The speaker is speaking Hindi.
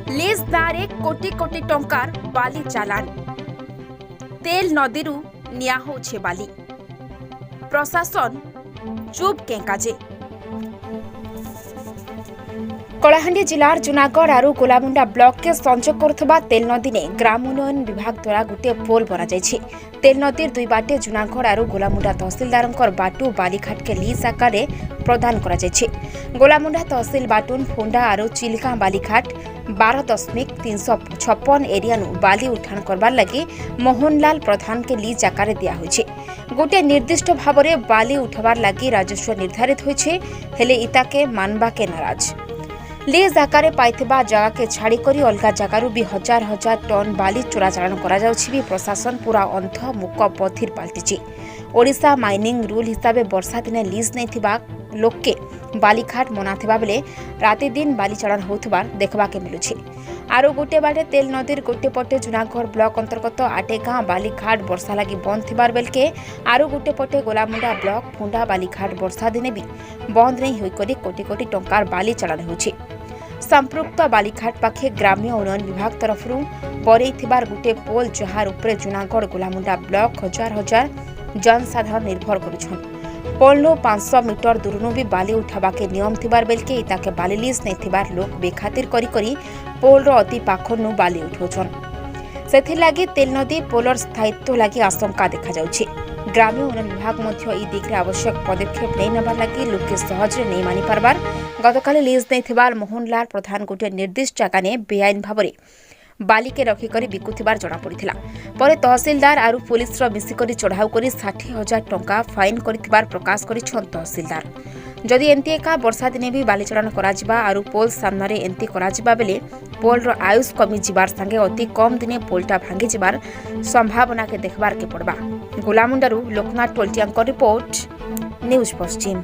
लीज दारे कोटी कोटी टंकार बाली चालान तेल नदीरू निया होछे बाली प्रशासन चुप केंकाजे। कलाहांडी जिलार जूनागढ़ और गोलामुंडा ब्लॉक के संजोग करुवा तेल नदी ने ग्राम उन्नयन विभाग द्वारा गोटे पोल बना जायछि। तेल नदीर दुई बाटे जूनागढ़ और गोलामुंडा तहसिलदार बाटू बालीघाट के लीज आकार प्रदान करा जायछि। गोलामुंडा तहसिल बाटून फोंडा और चिल्का बालीघाट 12.356 एरिया बाली उठाण करबार लगी मोहनलाल प्रधान के लीज आकार दिया होइछि। गोटे निर्दिष्ट भाव में बाली उठवार लगी राजस्व निर्धारित होइछि, हेले इताके मानबा के नाराज। लीज आकार पाइथिबा जगह के छाड़ी करी अलगा जगारू भी हजार हजार टन बाली चोराचालान करा जाउछि भी प्रशासन पूरा अंध मुक पथिर पाल्टिछि। ओडिशा माइनिंग रूल हिसाब वर्षा दिने लीज नैथिबा लोके बालीघाट मनाथिबा बेले राति दिन बाली चालान होउथबार देखबा के मिलुछि। आरो गोटे बाटे तेल नदीर गोटे पटे जूनागढ़ ब्लॉक अंतर्गत आटेगां बालीघाट वर्षा लगी बंद थिबार बेलके आरो गोटे पटे गोलामुंडा ब्लॉक फुंडा बालीघाट वर्षा दिने भी बंद नहीं होई करी कोटी कोटी टंकार बाली चालान होउछि। संपृक्त बालीघाट पाखे ग्राम्य उन्नयन विभाग तरफ बरईथिबार गोटे पोल जहार उपरे जूनागढ़ गोलामुंडा ब्लॉक हजार हजार जनसाधारण निर्भर करुछन। पोलनो 500 मीटर दूरनु भी बाली उठाबा के नियम थिबार बेलके इताके बाली लीज नैथिबार लोक बेखातिर करी करी पोलर अति पाखनु बाली उठोछन। सेथिर लागी तेल नदी पोलर स्थायित्व लागी आशंका देखा जाउछि। ग्राम्य उन्नयन विभाग मध्य ई दिगरे आवश्यक पदक्षेप नहीं नबार लगी लोके सहज नहीं मानि पारबार गतकाली लीज नैथिबार मोहनलाल प्रधान गोटे निर्दिष्ट जगह ने बेआईन भाव बाली के रखिक बिकुथिबार जना पड़िथिला। परे तहसिलदार और पुलिस मिसिकरी चढ़ाऊ करी 60,000 टंका फाइन करिथिबार प्रकाश करिछन तहसिलदार। जदि एंती एका वर्षा दिने भी बाली चलान कराजिबा और पोल सामने एंती कराजिबा बेले पोलर आयुष कमी जिबार संगे अति कम दिने पोलटा भांगी जिबार संभावना के देखबार के पड़बा। गोलामुंडारू लोकनाथ टोलटियांक रिपोर्ट न्यूज पश्चिम।